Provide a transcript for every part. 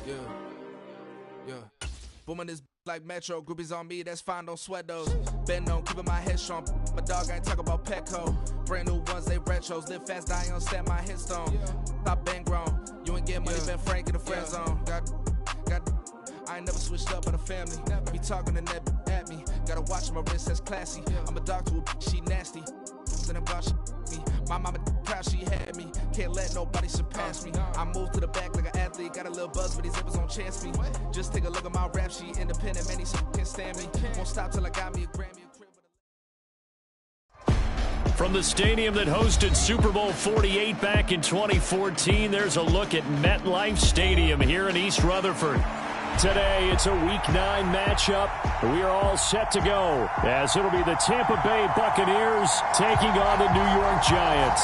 Yeah. Booming this like Metro, groupies on me, that's fine, don't sweat those. Been on, keeping my head strong. My dog ain't talking about Petco. Brand new ones, they retros. Live fast, die on stand my headstone. Stop been grown. You ain't getting money, been Frank in the friend zone. I ain't never switched up on the family. Be talking to that at me. Gotta watch my wrist, that's classy. I'm a dog to a she nasty. And I'm gone, she me. My mama proud she had me. Can't let nobody surpass me. I move to the back like an athlete. Got a little buzz, but these zippers don't chance me. Just take a look at my rap sheet. Independent, man, these can't stand me. Won't stop till I got me a Grammy. From the stadium that hosted Super Bowl 48 back in 2014, there's a look at MetLife Stadium here in East Rutherford. Today, it's a Week 9 matchup. We are all set to go, as it'll be the Tampa Bay Buccaneers taking on the New York Giants.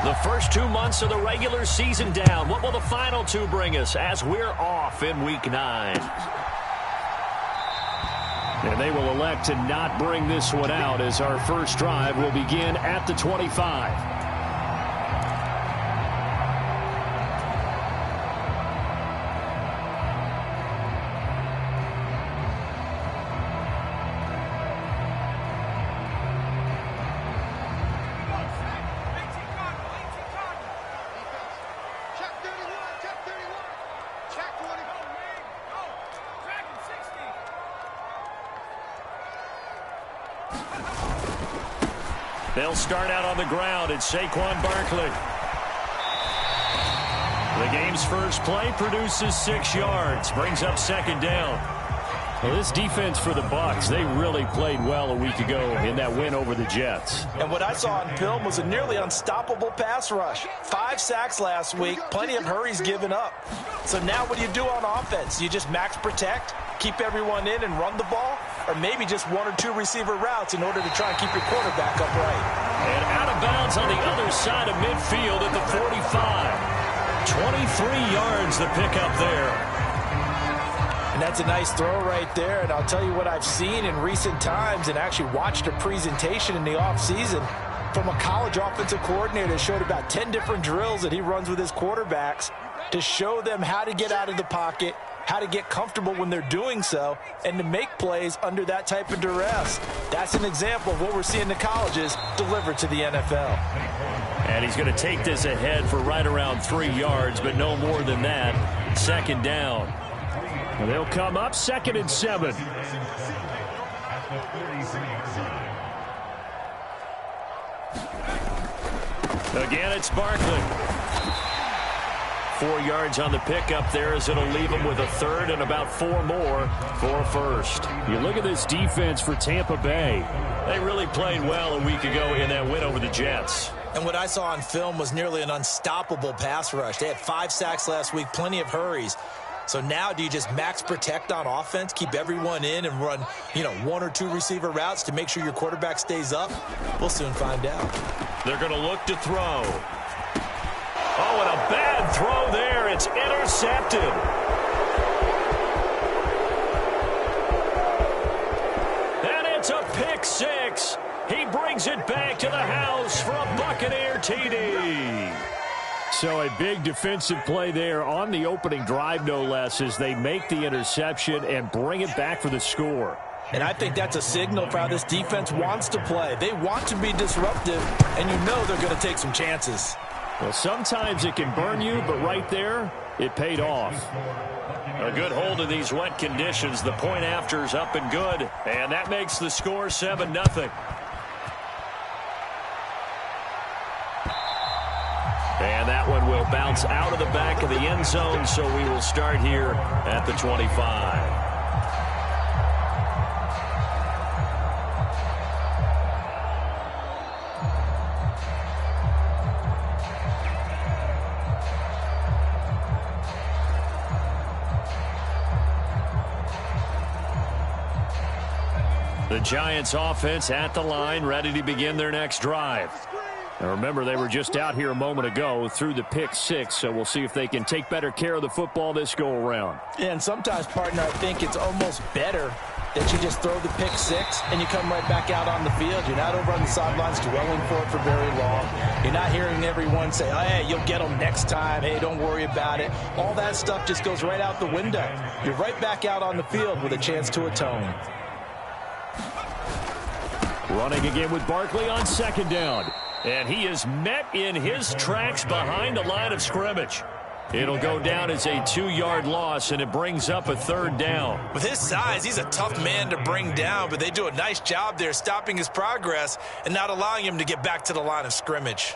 The first 2 months of the regular season down. What will the final 2 bring us as we're off in Week 9? And they will elect to not bring this one out as our first drive will begin at the 25. They'll start out on the ground. It's Saquon Barkley. The game's first play produces 6 yards. Brings up second down. Well, this defense for the Bucs, they really played well a week ago in that win over the Jets. And what I saw on film was a nearly unstoppable pass rush. 5 sacks last week, plenty of hurries given up. So now what do you do on offense? You just max protect, keep everyone in and run the ball, or maybe just 1 or 2 receiver routes in order to try and keep your quarterback upright. And out of bounds on the other side of midfield at the 45. 23 yards the pickup there. And that's a nice throw right there. And I'll tell you what I've seen in recent times and actually watched a presentation in the offseason from a college offensive coordinator that showed about 10 different drills that he runs with his quarterbacks to show them how to get out of the pocket, how to get comfortable when they're doing so, and to make plays under that type of duress. That's an example of what we're seeing the colleges deliver to the NFL. And he's going to take this ahead for right around 3 yards, but no more than that. Second down. And they'll come up 2nd and 7. Again, it's Barkley. 4 yards on the pickup there as it'll leave him with a third and about 4 more for a first. You look at this defense for Tampa Bay. They really played well a week ago in that win over the Jets. And what I saw on film was nearly an unstoppable pass rush. They had 5 sacks last week, plenty of hurries. So now do you just max protect on offense, keep everyone in and run, 1 or 2 receiver routes to make sure your quarterback stays up? We'll soon find out. They're going to look to throw. Oh, and a bad throw there. It's intercepted. And it's a pick 6. He brings it back to the house for a Buccaneer TD. So a big defensive play there on the opening drive, no less, as they make the interception and bring it back for the score. And I think that's a signal for how this defense wants to play. They want to be disruptive, and they're going to take some chances. Well, sometimes it can burn you, but right there, it paid off. A good hold in these wet conditions. The point after is up and good, and that makes the score 7-0. And that one will bounce out of the back of the end zone, so we will start here at the 25. The Giants offense at the line, ready to begin their next drive. Now remember, they were just out here a moment ago through the pick 6, so we'll see if they can take better care of the football this go-around. Yeah, and sometimes, partner, I think it's almost better that you just throw the pick 6 and you come right back out on the field. You're not over on the sidelines dwelling for it for very long. You're not hearing everyone say, oh, hey, you'll get them next time. Hey, don't worry about it. All that stuff just goes right out the window. You're right back out on the field with a chance to atone. Running again with Barkley on second down. And he is met in his tracks behind the line of scrimmage. It'll go down as a 2-yard loss, and it brings up a third down. With his size, he's a tough man to bring down, but they do a nice job there stopping his progress and not allowing him to get back to the line of scrimmage.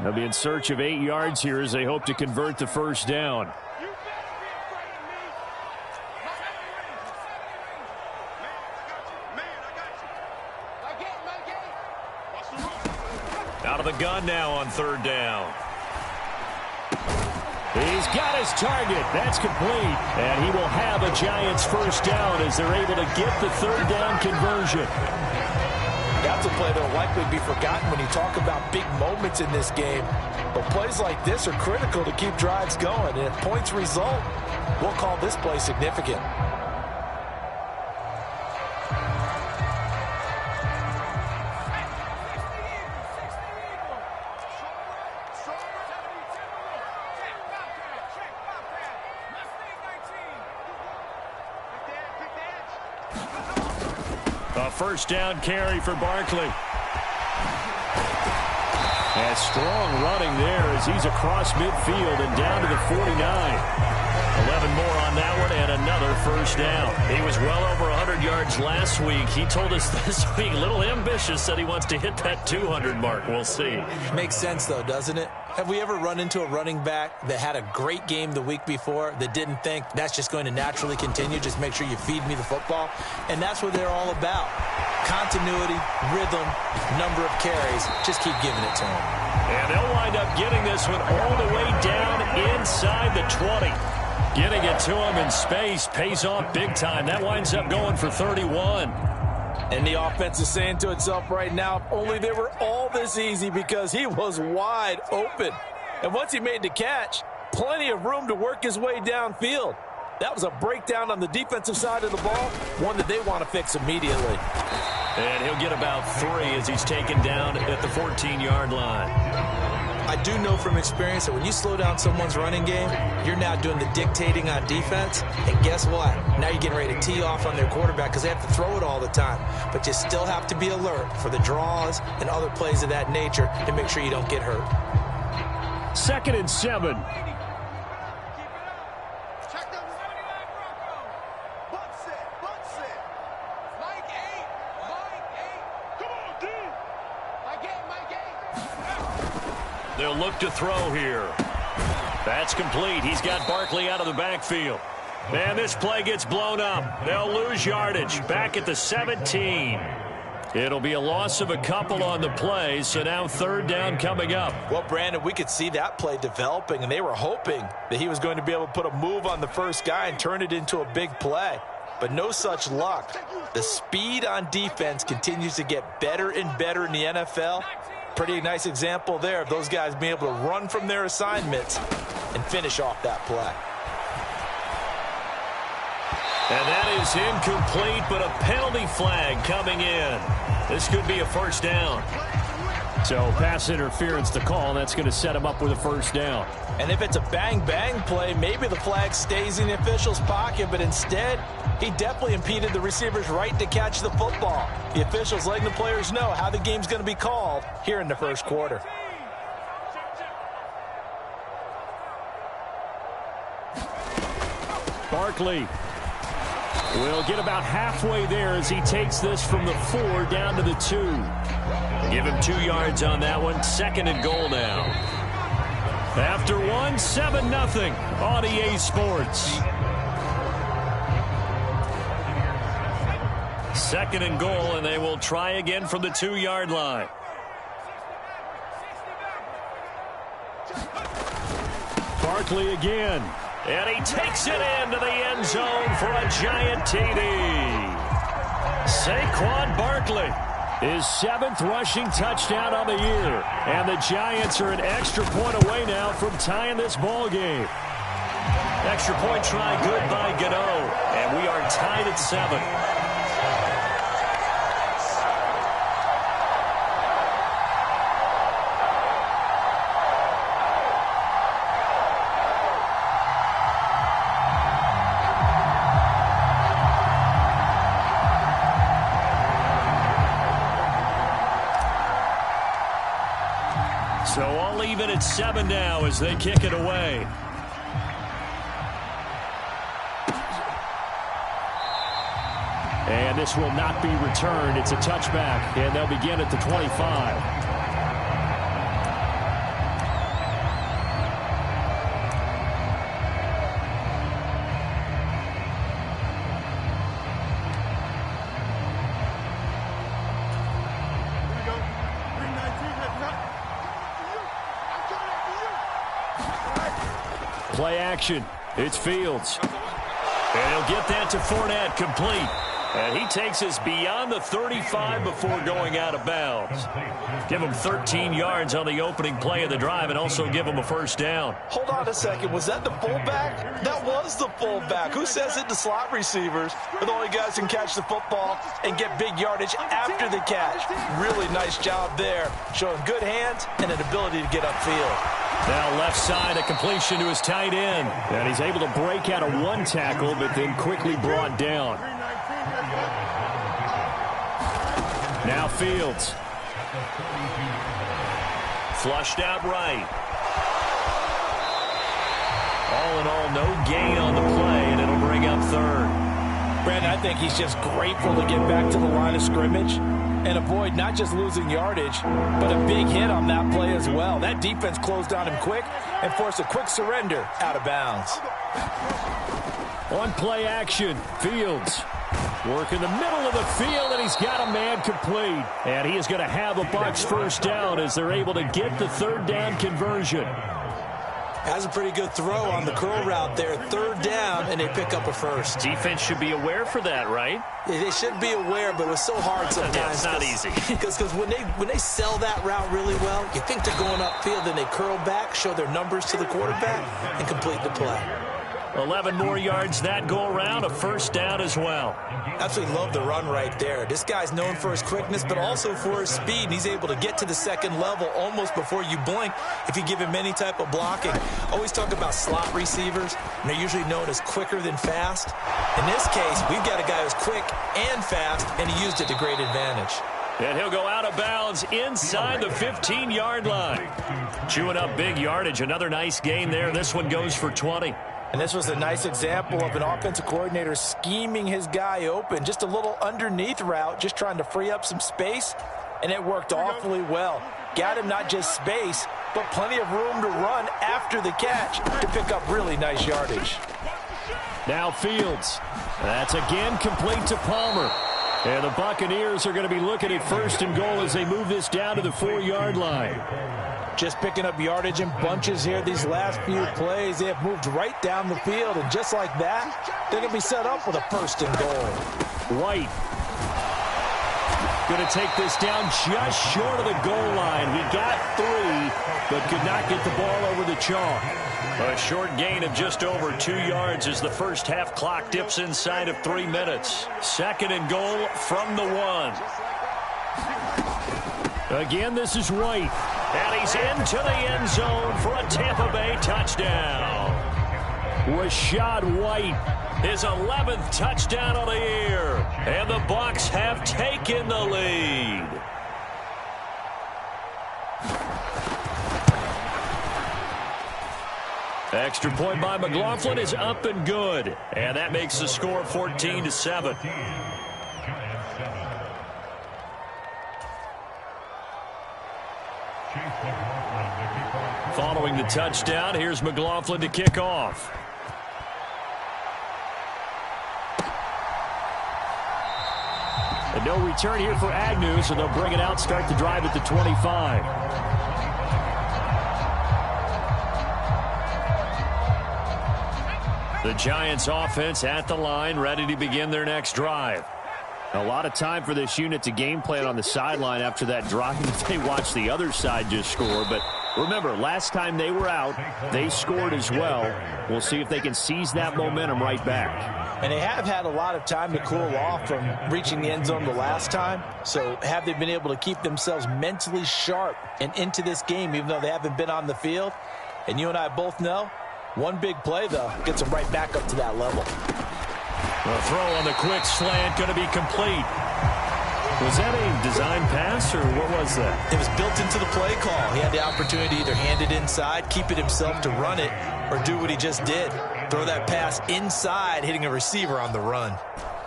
They'll be in search of 8 yards here as they hope to convert the first down. Out of the gun now on third down. He's got his target. That's complete. And he will have a Giants first down as they're able to get the third down conversion. That's a play that will likely be forgotten when you talk about big moments in this game. But plays like this are critical to keep drives going. And if points result, we'll call this play significant. A first down carry for Barkley. And strong running there as he's across midfield and down to the 49. 11 more on that one and another first down. He was well over 100 yards last week. He told us this week, a little ambitious, said he wants to hit that 200 mark. We'll see. Makes sense, though, doesn't it? Have we ever run into a running back that had a great game the week before that didn't think that's just going to naturally continue? Just make sure you feed me the football. And that's what they're all about. Continuity, rhythm, number of carries. Just keep giving it to them. And they'll wind up getting this one all the way down inside the 20. Getting it to him in space pays off big time. That winds up going for 31. And the offense is saying to itself right now, if only they were all this easy, because he was wide open. And once he made the catch, plenty of room to work his way downfield. That was a breakdown on the defensive side of the ball, one that they want to fix immediately. And he'll get about 3 as he's taken down at the 14-yard line. I do know from experience that when you slow down someone's running game, you're now doing the dictating on defense. And guess what? Now you're getting ready to tee off on their quarterback because they have to throw it all the time. But you still have to be alert for the draws and other plays of that nature to make sure you don't get hurt. 2nd and 7. They'll look to throw here. That's complete. He's got Barkley out of the backfield. And this play gets blown up. They'll lose yardage. Back at the 17. It'll be a loss of a couple on the play, so now third down coming up. Well, Brandon, we could see that play developing, and they were hoping that he was going to be able to put a move on the first guy and turn it into a big play. But no such luck. The speed on defense continues to get better and better in the NFL. Pretty nice example there of those guys being able to run from their assignments and finish off that play. And that is incomplete, but a penalty flag coming in. This could be a first down. So pass interference to call, and that's going to set him up with a first down. And if it's a bang-bang play, maybe the flag stays in the official's pocket, but instead, he definitely impeded the receiver's right to catch the football. The officials letting the players know how the game's going to be called here in the first quarter. Barkley will get about halfway there as he takes this from the 4 down to the 2. Give him 2 yards on that one. 2nd and goal now. After 1, 7-0 on EA Sports. 2nd and goal, and they will try again from the 2-yard line. Barkley again. And he takes it into the end zone for a giant TD. Saquon Barkley, his 7th rushing touchdown on the year. And the Giants are an extra point away now from tying this ball game. Extra point try good by Gano. And we are tied at 7. So all even at 7 now as they kick it away. And this will not be returned. It's a touchback, and they'll begin at the 25. Play action. It's Fields. And he'll get that to Fournette, complete. And he takes us beyond the 35 before going out of bounds. Give him 13 yards on the opening play of the drive and also give him a first down. Hold on a second. Was that the fullback? That was the fullback. Who says it? The slot receivers are the only guys who can catch the football and get big yardage after the catch. Really nice job there, showing good hands and an ability to get upfield. Now left side, a completion to his tight end. And he's able to break out of one tackle, but then quickly brought down. Now Fields. Flushed out right. All in all, no gain on the play, and it'll bring up third. Brandon, I think he's just grateful to get back to the line of scrimmage and avoid not just losing yardage, but a big hit on that play as well. That defense closed on him quick and forced a quick surrender out of bounds. On play action, Fields. Work in the middle of the field, and he's got a man complete. And he is going to have a Bucs first down as they're able to get the third down conversion. Has a pretty good throw on the curl route there. Third down, and they pick up a first. Defense should be aware for that, right? Yeah, they should be aware, but it was so hard sometimes. Yeah, it's not easy. Because when they sell that route really well, you think they're going upfield, and they curl back, show their numbers to the quarterback, and complete the play. 11 more yards that go around, a first down as well. Absolutely love the run right there. This guy's known for his quickness, but also for his speed. And he's able to get to the second level almost before you blink if you give him any type of blocking. Always talk about slot receivers, and they're usually known as quicker than fast. In this case, we've got a guy who's quick and fast, and he used it to great advantage. And he'll go out of bounds inside the 15-yard line. Chewing up big yardage. Another nice gain there. This one goes for 20. And this was a nice example of an offensive coordinator scheming his guy open. Just a little underneath route, just trying to free up some space, and it worked awfully well. Got him not just space, but plenty of room to run after the catch to pick up really nice yardage. Now Fields. That's again complete to Palmer. And the Buccaneers are going to be looking at first and goal as they move this down to the 4-yard line. Just picking up yardage in bunches here these last few plays. They have moved right down the field, and just like that, they're going to be set up with a first and goal. White going to take this down just short of the goal line. He got 3, but could not get the ball over the chalk. A short gain of just over 2 yards as the first half clock dips inside of 3 minutes. Second and goal from the 1. Again, this is White. And he's into the end zone for a Tampa Bay touchdown. Rashad White, his 11th touchdown of the year. And the Bucs have taken the lead. Extra point by McLaughlin is up and good. And that makes the score 14-7. Following the touchdown, here's McLaughlin to kick off. And no return here for Agnew, so they'll bring it out, start the drive at the 25. The Giants offense at the line, ready to begin their next drive. A lot of time for this unit to game plan on the sideline after that drive that they watched the other side just score. But remember, last time they were out, they scored as well. We'll see if they can seize that momentum right back. And they have had a lot of time to cool off from reaching the end zone the last time. So have they been able to keep themselves mentally sharp and into this game, even though they haven't been on the field? And you and I both know, one big play, though, gets them right back up to that level. The throw on the quick slant going to be complete. Was that a design pass, or what was that? It was built into the play call. He had the opportunity to either hand it inside, keep it himself to run it, or do what he just did. Throw that pass inside, hitting a receiver on the run.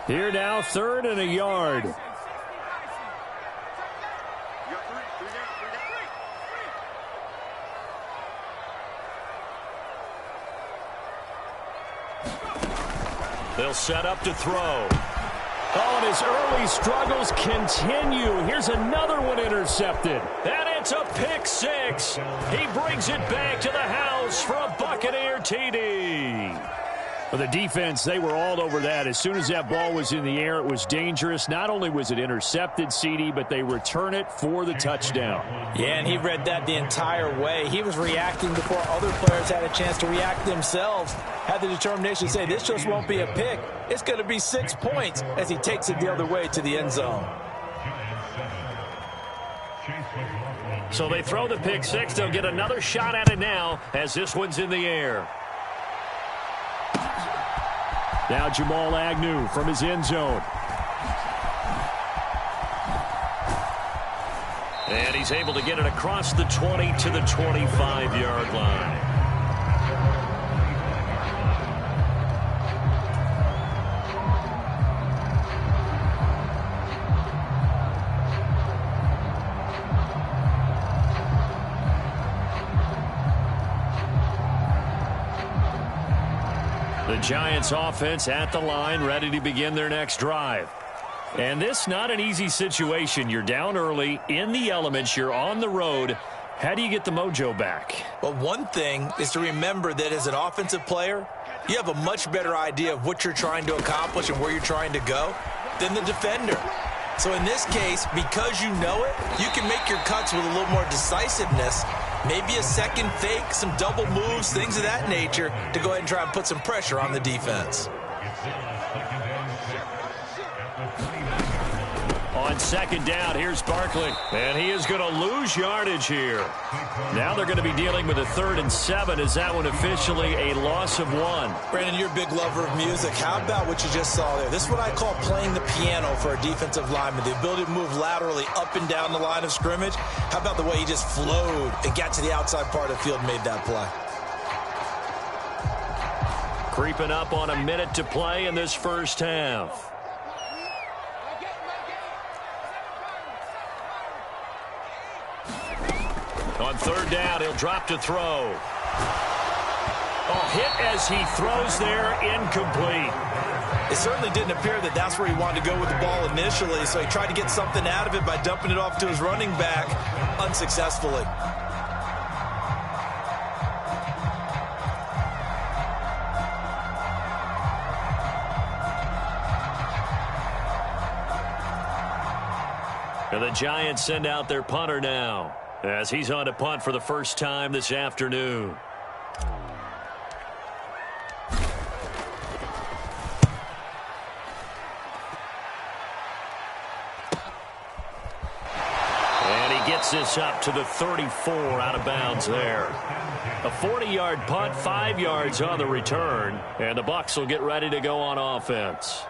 Here now, 3rd and a yard. They'll set up to throw. Oh, and his early struggles continue. Here's another one intercepted. And it's a pick 6. He brings it back to the house for a Buccaneer TD. For the defense, they were all over that. As soon as that ball was in the air, it was dangerous. Not only was it intercepted, CD, but they return it for the touchdown. Yeah, and he read that the entire way. He was reacting before other players had a chance to react themselves. Had the determination to say, this just won't be a pick. It's going to be 6 points as he takes it the other way to the end zone. So they throw the pick 6. They'll get another shot at it now as this one's in the air. Now Jamal Agnew from his end zone. And he's able to get it across the 20 to the 25-yard line. The Giants offense at the line, ready to begin their next drive. And this not an easy situation. You're down early, in the elements, you're on the road. How do you get the mojo back? Well, one thing is to remember that as an offensive player, you have a much better idea of what you're trying to accomplish and where you're trying to go than the defender. So in this case, because you know it, you can make your cuts with a little more decisiveness. Maybe a second fake, some double moves, things of that nature to go ahead and try and put some pressure on the defense. On second down, here's Barkley. And he is going to lose yardage here. Now they're going to be dealing with a 3rd and 7. Is that one officially a loss of 1? Brandon, you're a big lover of music. How about what you just saw there? This is what I call playing the piano for a defensive lineman. The ability to move laterally up and down the line of scrimmage. How about the way he just flowed and got to the outside part of the field and made that play? Creeping up on a minute to play in this first half. On 3rd down, he'll drop to throw. Oh, hit as he throws there, incomplete. It certainly didn't appear that that's where he wanted to go with the ball initially, so he tried to get something out of it by dumping it off to his running back unsuccessfully. And the Giants send out their punter now, as he's on to punt for the first time this afternoon. And he gets this up to the 34 out of bounds there. A 40-yard punt, 5 yards on the return, and the Bucs will get ready to go on offense.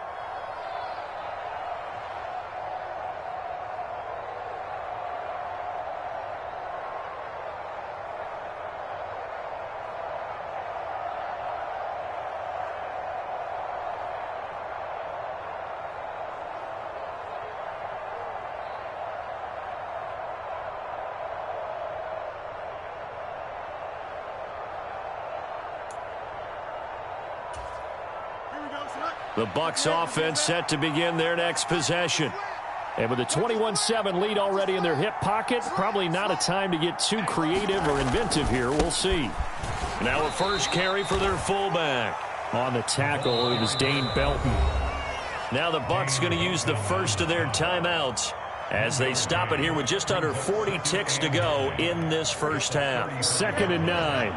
The Bucs offense set to begin their next possession. And with a 21-7 lead already in their hip pocket, probably not a time to get too creative or inventive here. We'll see. Now a first carry for their fullback. On the tackle, it was Dane Belton. Now the Bucs going to use the first of their timeouts as they stop it here with just under 40 ticks to go in this first half. 2nd and 9.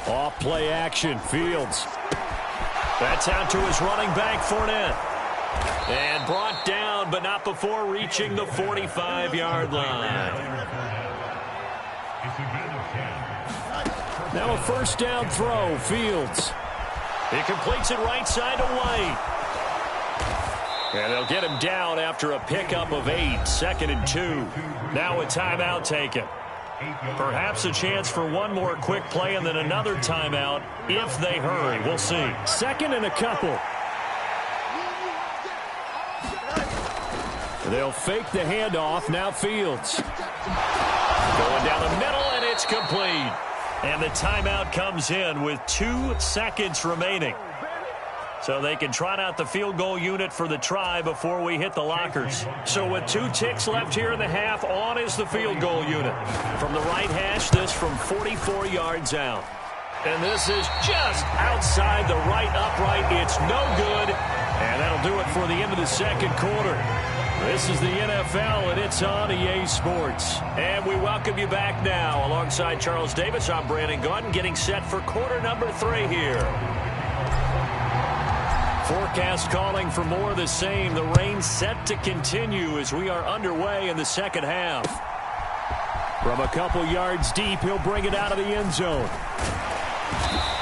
Off play action, Fields. That's out to his running back, Fournette. And brought down, but not before reaching the 45-yard line. Now a first down throw, Fields. He completes it right side to White. And they'll get him down after a pickup of 8, 2nd and 2. Now a timeout taken. Perhaps a chance for one more quick play and then another timeout if they hurry. We'll see. 2nd and a couple. They'll fake the handoff. Now Fields. Going down the middle, and it's complete. And the timeout comes in with 2 seconds remaining. So they can trot out the field goal unit for the try before we hit the lockers. So with 2 ticks left here in the half, on is the field goal unit. From the right hash, this from 44 yards out. And this is just outside the right upright. It's no good. And that'll do it for the end of the second quarter. This is the NFL, and it's on EA Sports. And we welcome you back now. Alongside Charles Davis, I'm Brandon Gaudin, getting set for quarter number 3 here. Forecast calling for more of the same. The rain set to continue as we are underway in the second half. From a couple yards deep, he'll bring it out of the end zone.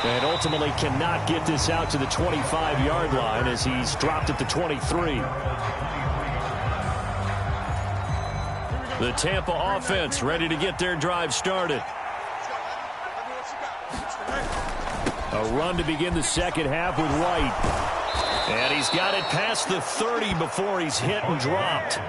And ultimately cannot get this out to the 25-yard line as he's dropped at the 23. The Tampa offense ready to get their drive started. A run to begin the second half with White. And he's got it past the 30 before he's hit and dropped.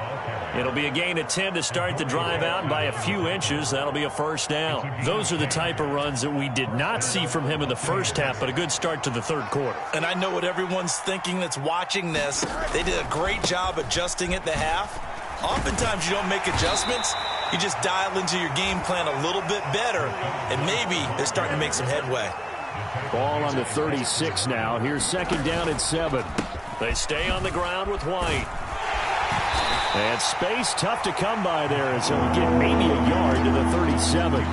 It'll be a gain of 10 to start the drive out, and by a few inches, that'll be a first down. Those are the type of runs that we did not see from him in the first half, but a good start to the third quarter. And I know what everyone's thinking that's watching this. They did a great job adjusting at the half. Oftentimes you don't make adjustments. You just dial into your game plan a little bit better, and maybe they're starting to make some headway. Ball on the 36 now. Here's 2nd down and 7. They stay on the ground with White. And space tough to come by there as he'll get maybe a yard to the 37.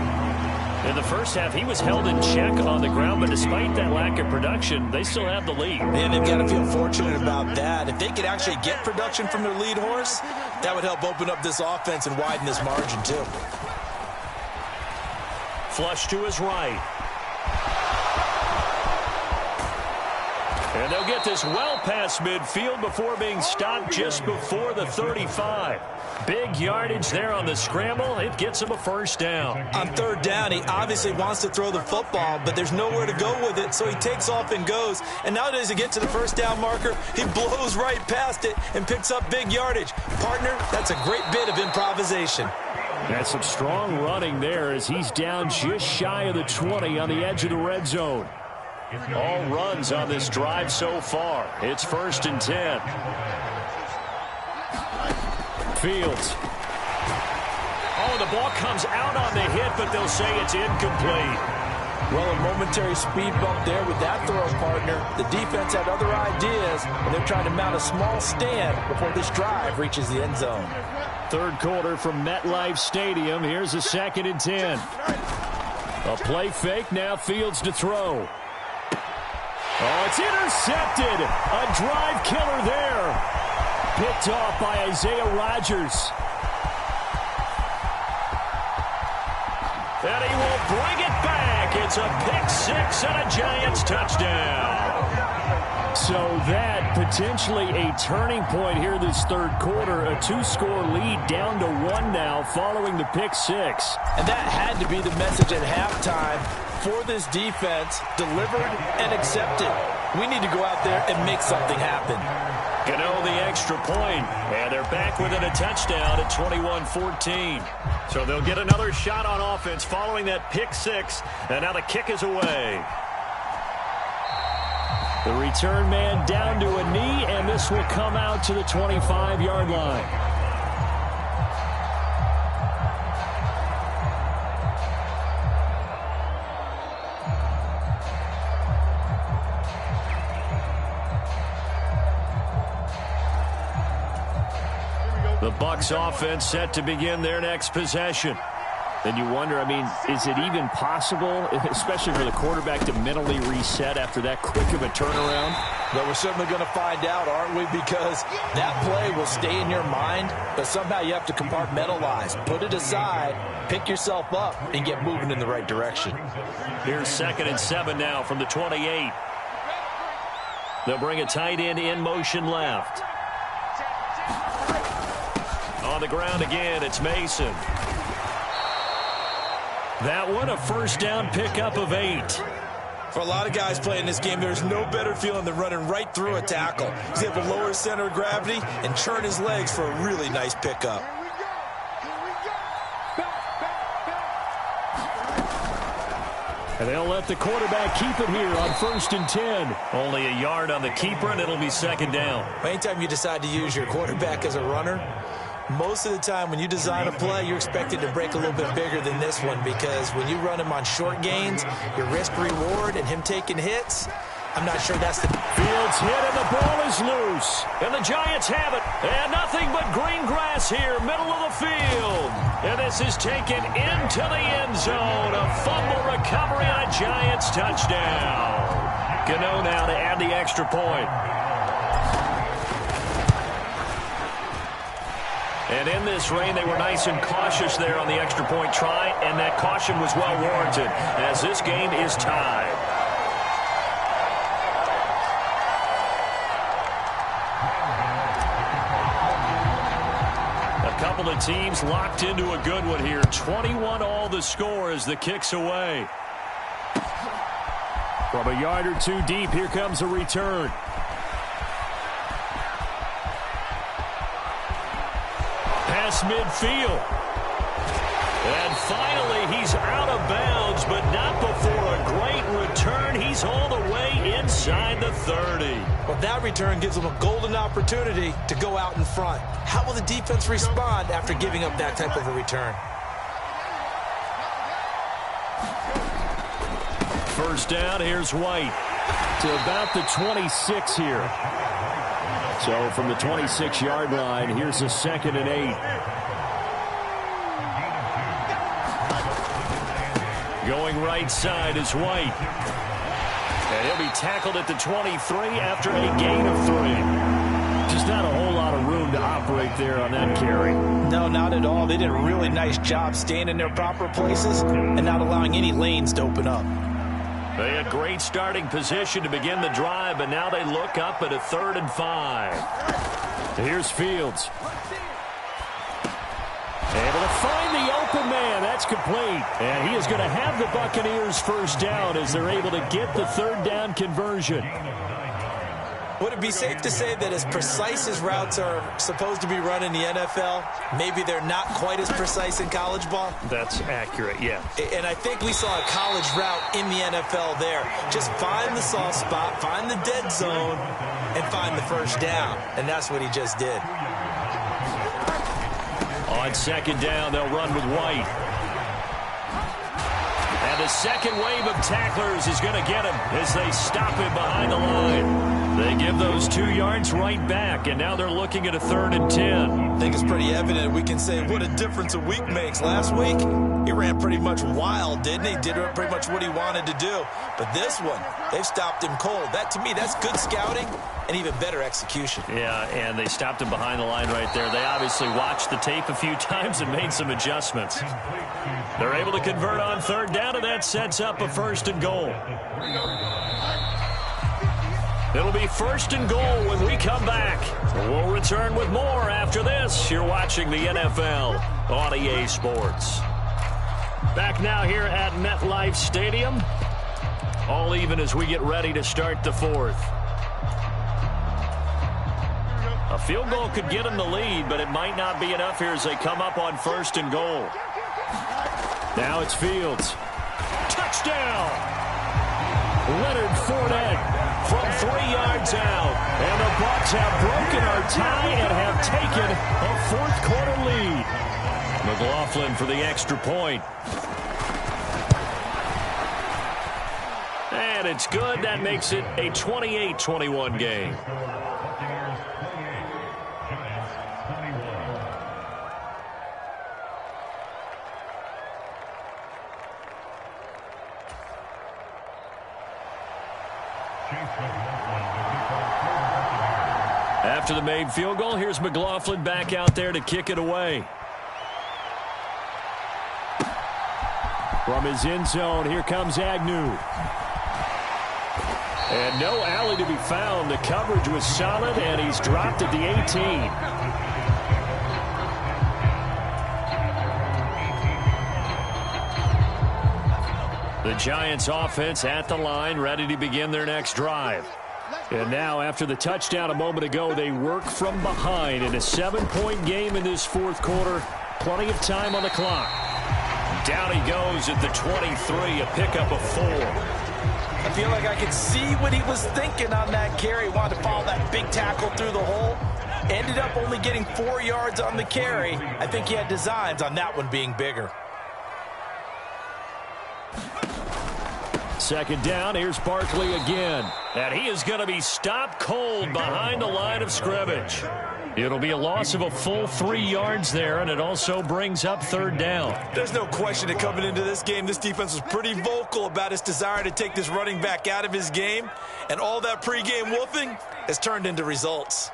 In the first half, he was held in check on the ground, but despite that lack of production, they still have the lead. And they've got to feel fortunate about that. If they could actually get production from their lead horse, that would help open up this offense and widen this margin too. Flush to his right. And they'll get this well past midfield before being stopped just before the 35. Big yardage there on the scramble. It gets him a first down. On 3rd down, he obviously wants to throw the football, but there's nowhere to go with it, so he takes off and goes. And now as he gets to the first down marker, he blows right past it and picks up big yardage. Partner, that's a great bit of improvisation. That's some strong running there as he's down just shy of the 20 on the edge of the red zone. All runs on this drive so far. It's 1st and 10. Fields. Oh, the ball comes out on the hit, but they'll say it's incomplete. Well, a momentary speed bump there with that throw, partner. The defense had other ideas, and they're trying to mount a small stand before this drive reaches the end zone. Third quarter from MetLife Stadium. Here's a 2nd and 10. A play fake, now Fields to throw. Oh, it's intercepted. A drive killer there. Picked off by Isaiah Rodgers. And he will bring it back. It's a pick 6 and a Giants touchdown. So that potentially a turning point here this third quarter. A 2-score lead down to 1 now following the pick 6. And that had to be the message at halftime for this defense. Delivered and accepted. We need to go out there and make something happen. Gano the extra point, and they're back within a touchdown at 21-14. So they'll get another shot on offense following that pick 6, and now the kick is away. The return man down to a knee, and this will come out to the 25-yard line. The Bucs offense set to begin their next possession. And you wonder, I mean, is it even possible, especially for the quarterback, to mentally reset after that quick of a turnaround? But we're certainly going to find out, aren't we? Because that play will stay in your mind, but somehow you have to compartmentalize. Put it aside, pick yourself up, and get moving in the right direction. Here's 2nd and 7 now from the 28. They'll bring a tight end in motion left. On the ground again, it's Mason. That one, a first down pickup of 8. For a lot of guys playing this game, there's no better feeling than running right through a tackle. He's able to lower his center of gravity and churn his legs for a really nice pickup. And they'll let the quarterback keep it here on 1st and 10. Only a yard on the keeper, and it'll be 2nd down. Anytime you decide to use your quarterback as a runner, most of the time when you design a play, you're expected to break a little bit bigger than this one, because when you run him on short gains, your risk-reward and him taking hits, I'm not sure that's the... Fields hit and the ball is loose. And the Giants have it. And nothing but green grass here, middle of the field. And this is taken into the end zone. A fumble recovery and a Giants touchdown. Gano now to add the extra point. And in this rain, they were nice and cautious there on the extra point try, and that caution was well warranted as this game is tied. A couple of teams locked into a good one here. 21 all the score as the kick's away. From a yard or two deep, here comes a return. Past midfield. And finally, he's out of bounds, but not before a great return. He's all the way inside the 30. Well, that return gives them a golden opportunity to go out in front. How will the defense respond after giving up that type of a return? First down, here's White to about the 26 here. So from the 26-yard line, here's a 2nd and 8. Going right side is White. And he'll be tackled at the 23 after a gain of 3. Just not a whole lot of room to operate there on that carry. No, not at all. They did a really nice job staying in their proper places and not allowing any lanes to open up. They had great starting position to begin the drive, but now they look up at a 3rd and 5. Here's Fields. Able to find the open man. That's complete. And he is going to have the Buccaneers first down as they're able to get the 3rd down conversion. Would it be safe to say that as precise as routes are supposed to be run in the NFL, maybe they're not quite as precise in college ball? That's accurate, yeah. And I think we saw a college route in the NFL there. Just find the soft spot, find the dead zone, and find the first down. And that's what he just did. On 2nd down, they'll run with White. And the second wave of tacklers is going to get him as they stop him behind the line. They give those 2 yards right back, and now they're looking at a 3rd and 10. I think it's pretty evident. We can say what a difference a week makes. Last week, he ran pretty much wild, didn't he? Did pretty much what he wanted to do. But this one, they've stopped him cold. That, to me, that's good scouting and even better execution. Yeah, and they stopped him behind the line right there. They obviously watched the tape a few times and made some adjustments. They're able to convert on 3rd down, and that sets up a 1st and goal. It'll be 1st and goal when we come back. We'll return with more after this. You're watching the NFL on EA Sports. Back now here at MetLife Stadium. All even as we get ready to start the 4th. A field goal could get them the lead, but it might not be enough here as they come up on 1st and goal. Now it's Fields. Touchdown! Leonard Fournette from 3 yards out. And the Bucs have broken our tie and have taken a 4th quarter lead. McLaughlin for the extra point. And it's good. That makes it a 28-21 game. After the made field goal, here's McLaughlin back out there to kick it away. From his end zone, here comes Agnew. And no alley to be found. The coverage was solid, and he's dropped at the 18. The Giants offense at the line, ready to begin their next drive. And now, after the touchdown a moment ago, they work from behind in a 7-point game in this fourth quarter. Plenty of time on the clock. Down he goes at the 23, a pickup of 4. I feel like I could see what he was thinking on that carry. Wanted to follow that big tackle through the hole. Ended up only getting 4 yards on the carry. I think he had designs on that one being bigger. Second down, here's Barkley again. And he is going to be stopped cold behind the line of scrimmage. It'll be a loss of a full 3 yards there, and it also brings up third down. There's no question that coming into this game, this defense was pretty vocal about its desire to take this running back out of his game, and all that pregame wolfing has turned into results.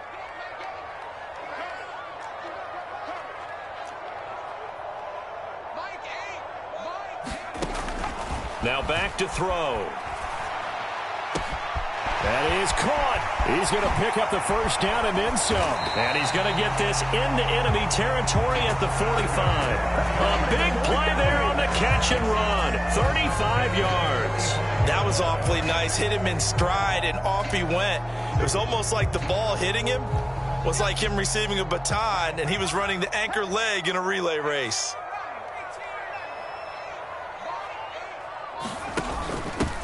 Now back to throw. That is caught. He's going to pick up the first down and then some. And he's going to get this into enemy territory at the 45. A big play there on the catch and run. 35 yards. That was awfully nice. Hit him in stride, and off he went. It was almost like the ball hitting him was like him receiving a baton, and he was running the anchor leg in a relay race.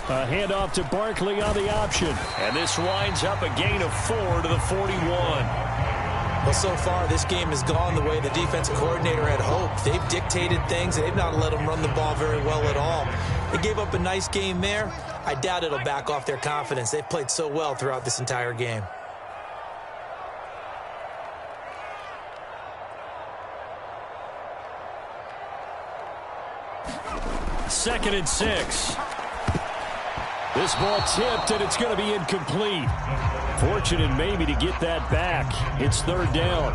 A handoff to Barkley on the option. And this winds up a gain of 4 to the 41. Well, so far, this game has gone the way the defensive coordinator had hoped. They've dictated things, and they've not let them run the ball very well at all. They gave up a nice game there. I doubt it'll back off their confidence. They've played so well throughout this entire game. Second and 6. This ball tipped, and it's going to be incomplete. Fortunate maybe to get that back. It's third down.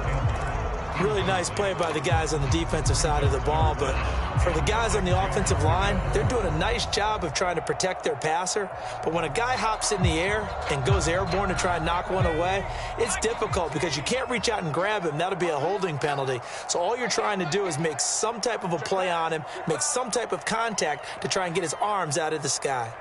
Really nice play by the guys on the defensive side of the ball, but for the guys on the offensive line, they're doing a nice job of trying to protect their passer. But when a guy hops in the air and goes airborne to try and knock one away, it's difficult because you can't reach out and grab him. That'll be a holding penalty. So all you're trying to do is make some type of a play on him, make some type of contact to try and get his arms out of the sky.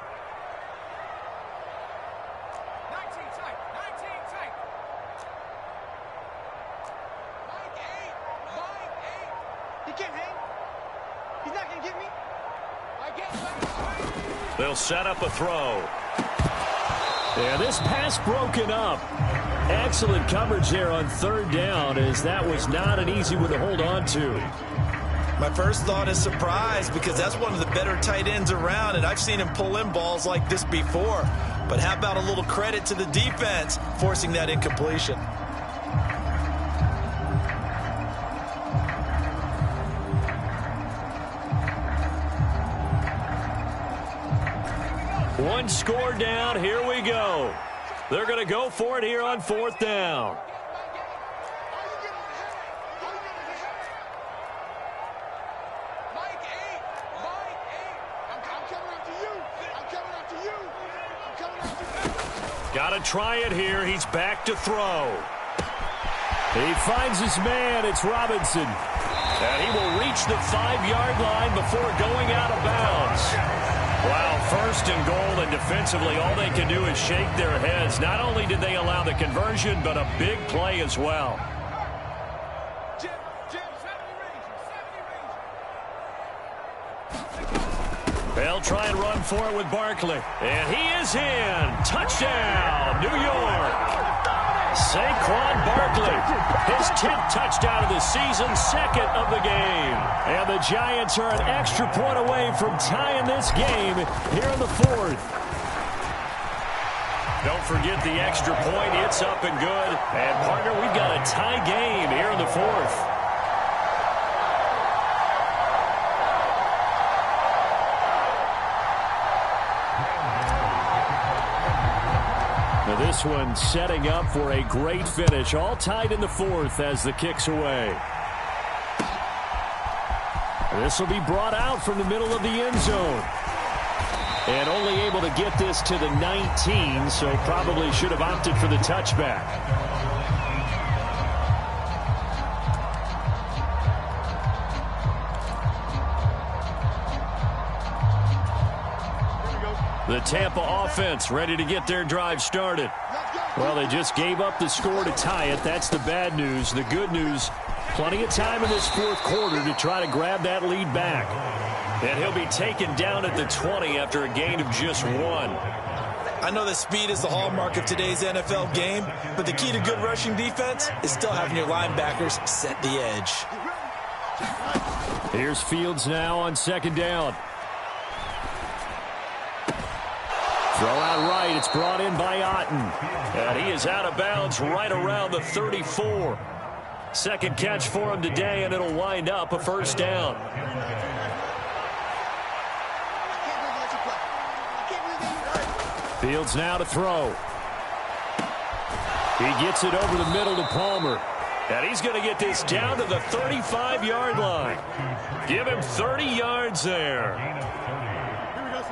They'll set up a throw. And this pass broken up. Excellent coverage there on third down, as that was not an easy one to hold on to. My first thought is surprise, because that's one of the better tight ends around, and I've seen him pull in balls like this before. But how about a little credit to the defense forcing that incompletion? One score down. Here we go. They're going to go for it here on fourth down. Got to try it here. He's back to throw. He finds his man. It's Robinson. And he will reach the 5-yard line before going out of bounds. Wow, first and goal, and defensively all they can do is shake their heads. Not only did they allow the conversion, but a big play as well. They'll try and run for it with Barkley. And he is in. Touchdown, New York. Saquon Barkley, his 10th touchdown of the season, second of the game. And the Giants are an extra point away from tying this game here in the fourth. Don't forget the extra point. It's up and good. And, partner, we've got a tie game here in the fourth. this one setting up for a great finish. All tied in the fourth as the kick's away. This will be brought out from the middle of the end zone. And only able to get this to the 19, so probably should have opted for the touchback. The Tampa offense ready to get their drive started. Well, they just gave up the score to tie it. That's the bad news. The good news, plenty of time in this fourth quarter to try to grab that lead back. And he'll be taken down at the 20 after a gain of just 1. I know that speed is the hallmark of today's NFL game, but the key to good rushing defense is still having your linebackers set the edge. Here's Fields now on second down. Throw out right. It's brought in by Otten. And he is out of bounds right around the 34. Second catch for him today, and it'll wind up a first down. Fields now to throw. He gets it over the middle to Palmer. And he's going to get this down to the 35-yard line. Give him 30 yards there.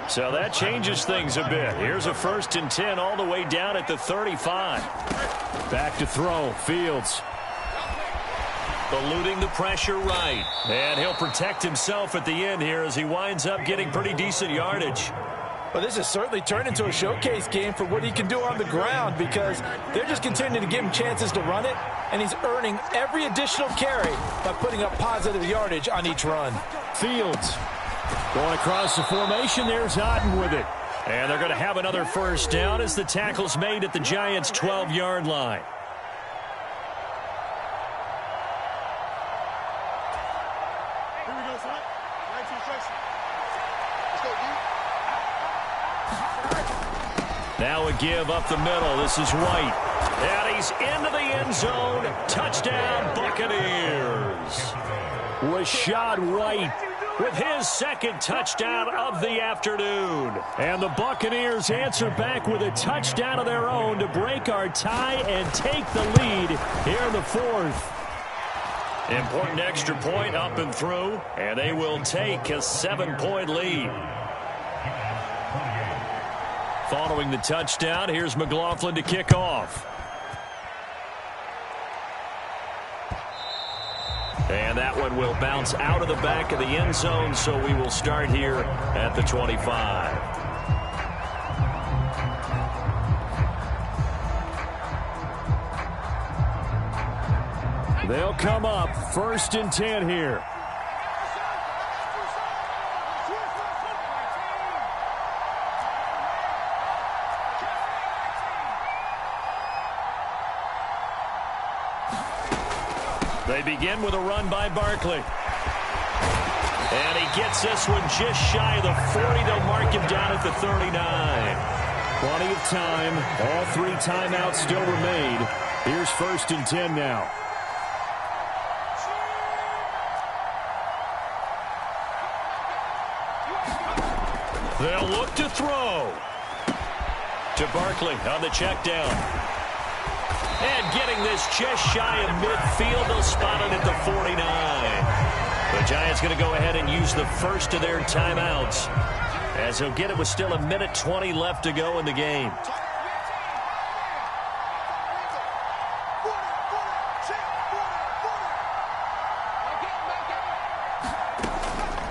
So that changes things a bit. Here's a 1st and 10 all the way down at the 35. Back to throw. Fields. Eluding the pressure right. And he'll protect himself at the end here as he winds up getting pretty decent yardage. Well, this has certainly turned into a showcase game for what he can do on the ground because they're just continuing to give him chances to run it, and he's earning every additional carry by putting up positive yardage on each run. Fields going across the formation. There's Otten with it. And they're going to have another first down as the tackle's made at the Giants' 12-yard line. Now a give up the middle. This is White. And he's into the end zone. Touchdown, Buccaneers. Rashad White with his second touchdown of the afternoon. And the Buccaneers answer back with a touchdown of their own to break our tie and take the lead here in the fourth. Important extra point up and through, and they will take a 7-point lead. Following the touchdown, here's McLaughlin to kick off. And that one will bounce out of the back of the end zone, so we will start here at the 25. They'll come up 1st and 10 here. They begin with a run by Barkley. And he gets this one just shy of the 40. They'll mark him down at the 39. Plenty of time. All 3 timeouts still remain. Here's 1st and 10 now. They'll look to throw. To Barkley on the check down. And getting this just shy of midfield, they'll spot it at the 49. The Giants going to go ahead and use the first of their timeouts, as he'll get it with still 1:20 left to go in the game.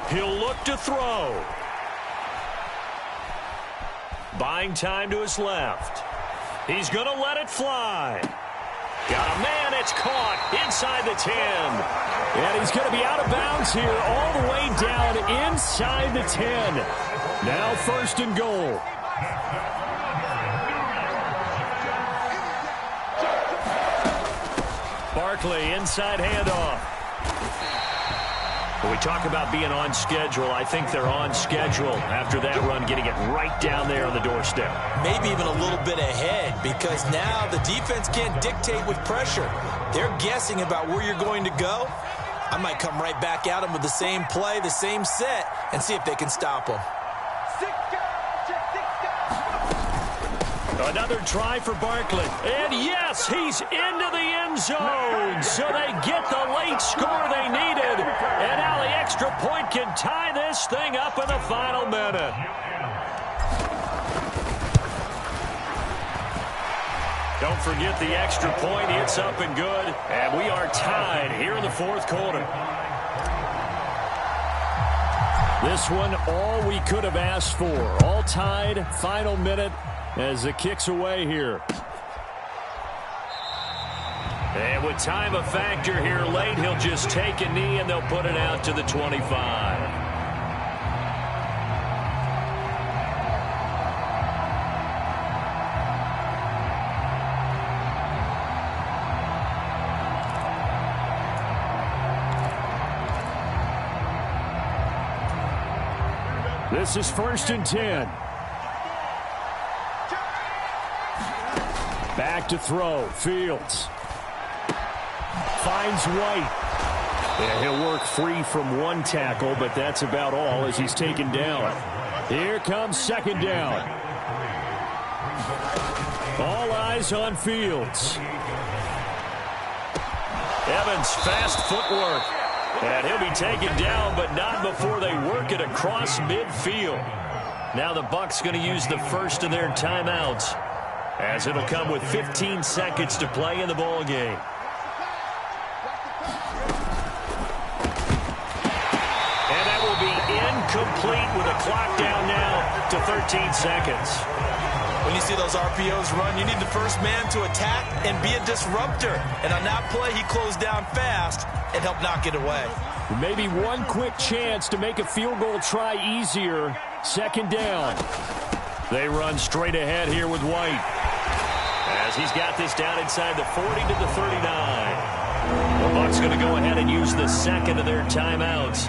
He'll look to throw. Buying time to his left. He's going to let it fly. Got a man. It's caught inside the 10. And he's going to be out of bounds here all the way down inside the 10. Now 1st and goal. Barkley, inside handoff. When we talk about being on schedule, I think they're on schedule after that run, getting it right down there on the doorstep. Maybe even a little bit ahead, because now the defense can't dictate with pressure. They're guessing about where you're going to go. I might come right back at them with the same play, the same set, and see if they can stop them. Another try for Barkley. And yes, he's into the end zone. So they get the late score they needed. And now the extra point can tie this thing up in the final minute. Don't forget the extra point. It's up and good. And we are tied here in the fourth quarter. This one, all we could have asked for. All tied, final minute as the kick's away here. And with time a factor here late, he'll just take a knee and they'll put it out to the 25. This is 1st and 10. Back to throw. Fields. Finds White. Yeah, he'll work free from one tackle, but that's about all as he's taken down. Here comes 2nd down. All eyes on Fields. Evans, fast footwork. And he'll be taken down, but not before they work it across midfield. Now the Bucs going to use the first of their timeouts, as it'll come with 15 seconds to play in the ball game. And that will be incomplete with a clock down now to 13 seconds. When you see those RPOs run, you need the first man to attack and be a disruptor. And on that play, he closed down fast and helped knock it away. Maybe one quick chance to make a field goal try easier. 2nd down. They run straight ahead here with White, as he's got this down inside the 40 to the 39. The Bucs going to go ahead and use the second of their timeouts.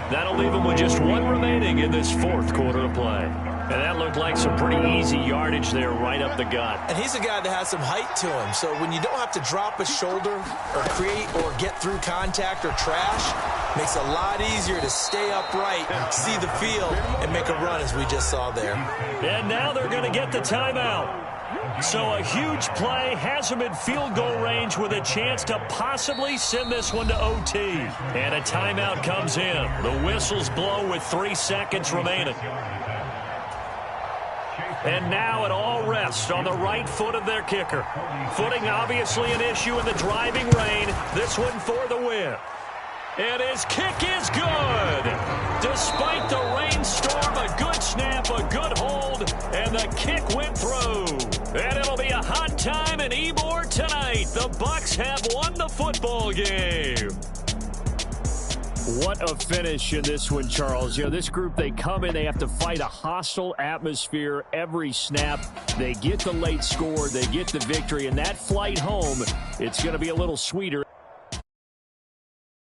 That'll leave them with just one remaining in this fourth quarter of play. And that looked like some pretty easy yardage there right up the gut. And he's a guy that has some height to him. So when you don't have to drop a shoulder or create or get through contact or trash, makes it a lot easier to stay upright, see the field, and make a run as we just saw there. And now they're going to get the timeout. So a huge play has them in field goal range with a chance to possibly send this one to OT. And a timeout comes in. The whistles blow with 3 seconds remaining. And now it all rests on the right foot of their kicker. Footing obviously an issue in the driving rain. This one for the win. And his kick is good. Despite the rainstorm, a good snap, a good hold, and the kick went through. And it'll be a hot time in Ybor tonight. The Bucs have won the football game. What a finish in this one, Charles. You know, this group, they come in, they have to fight a hostile atmosphere every snap. They get the late score, they get the victory, and that flight home, it's going to be a little sweeter.